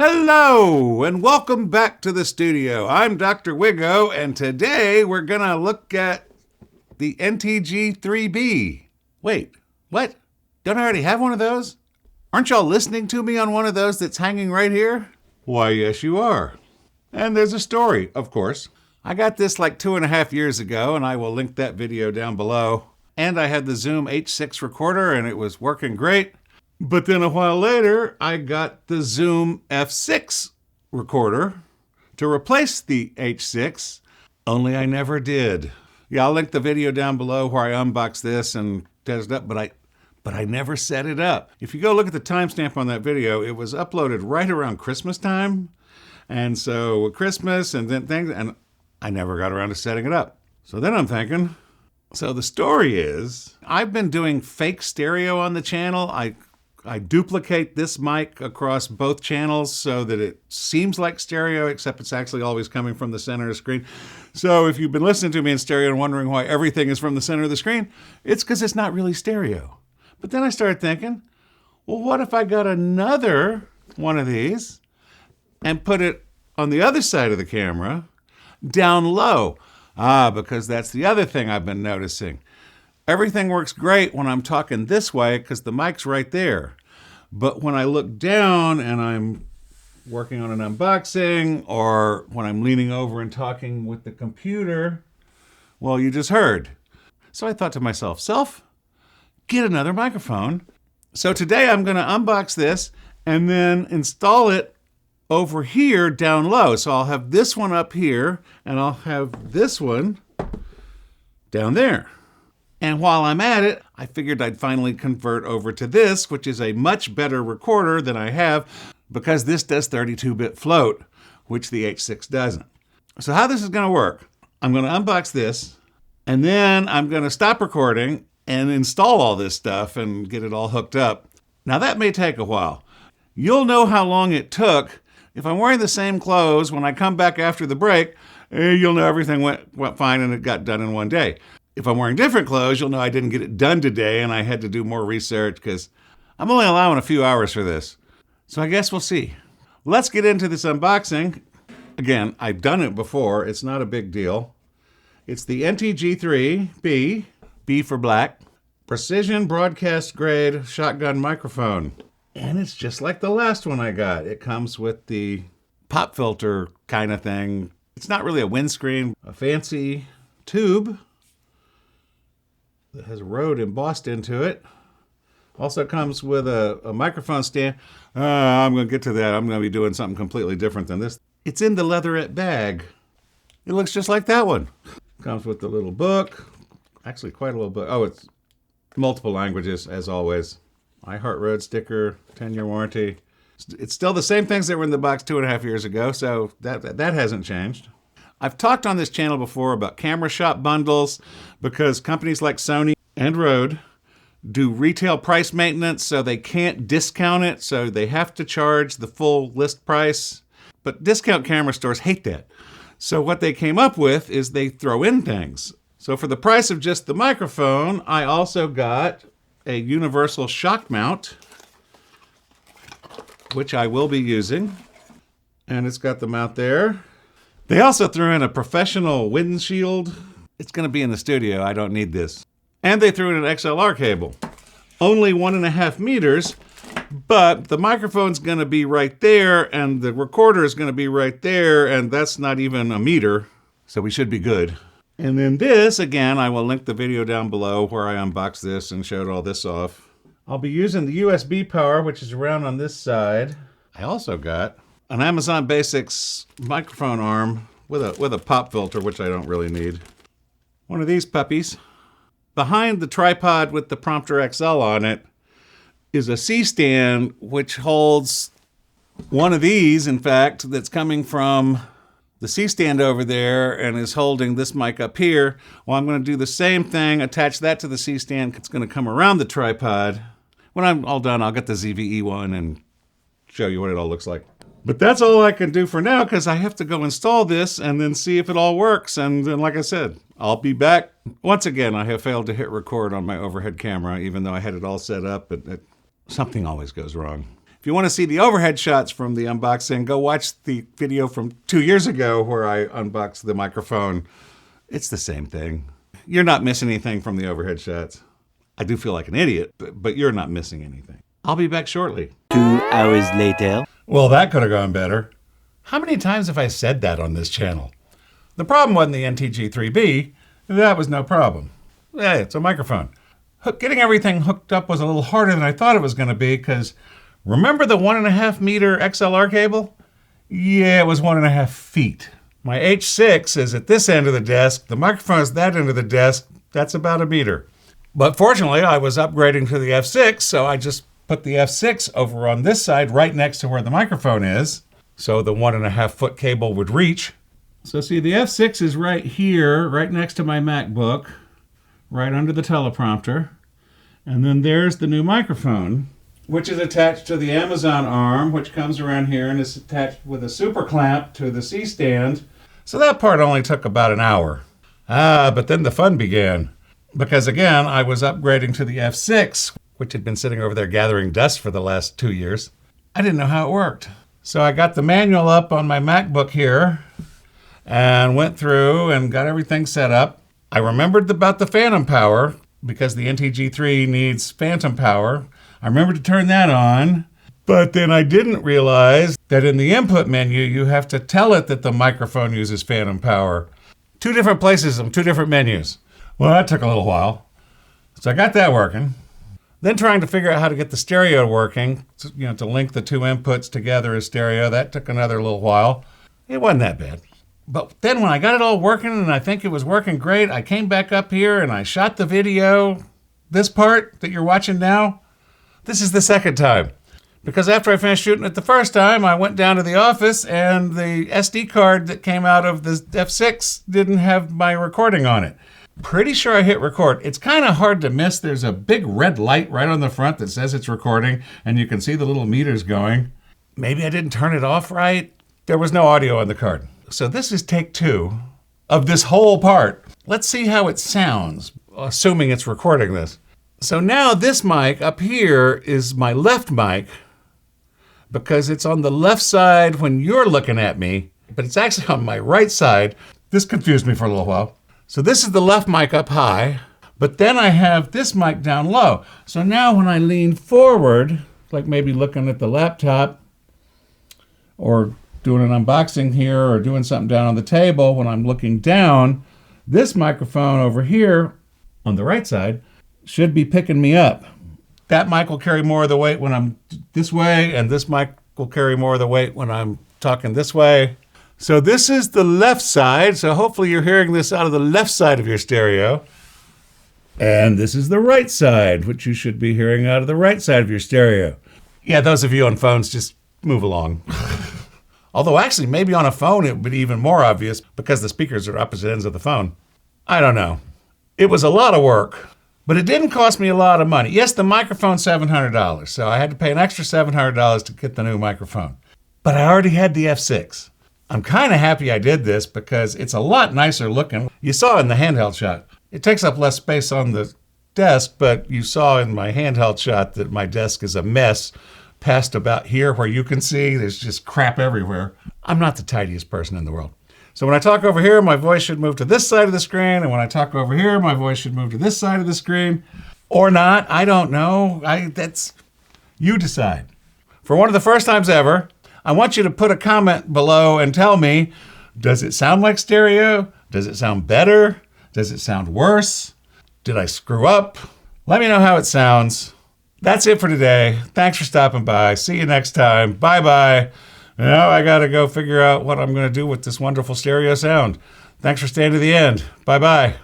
Hello, and welcome back to the studio. I'm Dr. Wiggo, and today we're gonna look at the NTG3B. Wait, what? Don't I already have one of those? Aren't y'all listening to me on one of those that's hanging right here? Why, yes you are. And there's a story, of course. I got this like 2.5 years ago, and I will link that video down below. And I had the Zoom H6 recorder, and it was working great. But then a while later, I got the Zoom F6 recorder to replace the H6, only I never did. Yeah, I'll link the video down below where I unbox this and test it up, but I never set it up. If you go look at the timestamp on that video, it was uploaded right around Christmas time. And so with Christmas and then things, and I never got around to setting it up. So then I'm thinking, so the story is, I've been doing fake stereo on the channel. I duplicate this mic across both channels so that it seems like stereo, except it's actually always coming from the center of the screen. So if you've been listening to me in stereo and wondering why everything is from the center of the screen, it's because it's not really stereo. But then I started thinking, well, what if I got another one of these and put it on the other side of the camera, down low? Because that's the other thing I've been noticing. Everything works great when I'm talking this way because the mic's right there. But when I look down and I'm working on an unboxing or when I'm leaning over and talking with the computer, well, you just heard. So I thought to myself, get another microphone. So today I'm going to unbox this and then install it over here down low. So I'll have this one up here and I'll have this one down there. And while I'm at it, I figured I'd finally convert over to this, which is a much better recorder than I have because this does 32-bit float, which the H6 doesn't. So how this is going to work, I'm going to unbox this, and then I'm going to stop recording and install all this stuff and get it all hooked up. Now that may take a while. You'll know how long it took. If I'm wearing the same clothes, when I come back after the break, you'll know everything went fine and it got done in one day. If I'm wearing different clothes, you'll know I didn't get it done today and I had to do more research because I'm only allowing a few hours for this. So I guess we'll see. Let's get into this unboxing. Again, I've done it before. It's not a big deal. It's the NTG3B, B for black, precision broadcast grade shotgun microphone. And it's just like the last one I got. It comes with the pop filter kind of thing. It's not really a windscreen, a fancy tube that has RODE embossed into it. Also comes with a microphone stand. I'm going to get to that. I'm going to be doing something completely different than this. It's in the leatherette bag. It looks just like that one. Comes with the little book. Actually, quite a little book. Oh, it's multiple languages, as always. I Heart RODE sticker, 10-year warranty. It's still the same things that were in the box 2.5 years ago, so that hasn't changed. I've talked on this channel before about camera shop bundles because companies like Sony and RODE do retail price maintenance, so they can't discount it, so they have to charge the full list price. But discount camera stores hate that. So what they came up with is they throw in things. So for the price of just the microphone, I also got a universal shock mount, which I will be using. And it's got the mount there. They also threw in a professional windshield. It's going to be in the studio. I don't need this. And they threw in an XLR cable. Only 1.5 meters, but the microphone's going to be right there, and the recorder is going to be right there, and that's not even a meter, so we should be good. And then this, again, I will link the video down below where I unboxed this and showed all this off. I'll be using the USB power, which is around on this side. I also got an Amazon Basics microphone arm with a pop filter, which I don't really need. One of these puppies. Behind the tripod with the Prompter XL on it is a C-stand, which holds one of these, in fact, that's coming from the C-stand over there and is holding this mic up here. Well, I'm going to do the same thing, attach that to the C-stand. It's going to come around the tripod. When I'm all done, I'll get the ZVE one and show you what it all looks like. But that's all I can do for now because I have to go install this and then see if it all works. And then, like I said, I'll be back. Once again, I have failed to hit record on my overhead camera, even though I had it all set up, but something always goes wrong. If you want to see the overhead shots from the unboxing, go watch the video from 2 years ago where I unboxed the microphone. It's the same thing. You're not missing anything from the overhead shots. I do feel like an idiot, but you're not missing anything. I'll be back shortly. 2 hours later. Well, that could have gone better. How many times have I said that on this channel? The problem wasn't the NTG3B. That was no problem. Hey, it's a microphone. Getting everything hooked up was a little harder than I thought it was going to be because remember the 1.5 meter XLR cable? Yeah, it was 1.5 feet. My H6 is at this end of the desk. The microphone is that end of the desk. That's about 1 meter. But fortunately, I was upgrading to the F6, so I just put the F6 over on this side right next to where the microphone is, so the 1.5 foot cable would reach. So see, the F6 is right here, right next to my MacBook, right under the teleprompter. And then there's the new microphone, which is attached to the Amazon arm, which comes around here and is attached with a super clamp to the C-stand. So that part only took about an hour. But then the fun began. Because again, I was upgrading to the F6, which had been sitting over there gathering dust for the last 2 years. I didn't know how it worked. So I got the manual up on my MacBook here and went through and got everything set up. I remembered about the phantom power because the NTG3 needs phantom power. I remembered to turn that on, but then I didn't realize that in the input menu, you have to tell it that the microphone uses phantom power. 2 different places and 2 different menus. Well, that took a little while. So I got that working. Then trying to figure out how to get the stereo working, to link the 2 inputs together as stereo, that took another little while. It wasn't that bad. But then when I got it all working and I think it was working great, I came back up here and I shot the video. This part that you're watching now, this is the second time. Because after I finished shooting it the first time, I went down to the office and the SD card that came out of the F6 didn't have my recording on it. Pretty sure I hit record. It's kind of hard to miss. There's a big red light right on the front that says it's recording, and you can see the little meters going. Maybe I didn't turn it off right. There was no audio on the card. So this is take 2 of this whole part. Let's see how it sounds, assuming it's recording this. So now this mic up here is my left mic because it's on the left side when you're looking at me, but it's actually on my right side. This confused me for a little while. So this is the left mic up high, but then I have this mic down low. So now when I lean forward, like maybe looking at the laptop or doing an unboxing here or doing something down on the table, when I'm looking down, this microphone over here on the right side should be picking me up. That mic will carry more of the weight when I'm this way, and this mic will carry more of the weight when I'm talking this way. So this is the left side, so hopefully you're hearing this out of the left side of your stereo. And this is the right side, which you should be hearing out of the right side of your stereo. Yeah, those of you on phones, just move along. Although actually, maybe on a phone it would be even more obvious because the speakers are opposite ends of the phone. I don't know. It was a lot of work, but it didn't cost me a lot of money. Yes, the microphone's $700, so I had to pay an extra $700 to get the new microphone. But I already had the F6. I'm kind of happy I did this because it's a lot nicer looking. You saw in the handheld shot. It takes up less space on the desk, but you saw in my handheld shot that my desk is a mess past about here where you can see there's just crap everywhere. I'm not the tidiest person in the world. So when I talk over here, my voice should move to this side of the screen, and when I talk over here, my voice should move to this side of the screen. Or not, I don't know. That's you decide. For one of the first times ever, I want you to put a comment below and tell me, does it sound like stereo? Does it sound better? Does it sound worse? Did I screw up? Let me know how it sounds. That's it for today. Thanks for stopping by. See you next time. Bye-bye. Now I gotta go figure out what I'm gonna do with this wonderful stereo sound. Thanks for staying to the end. Bye-bye.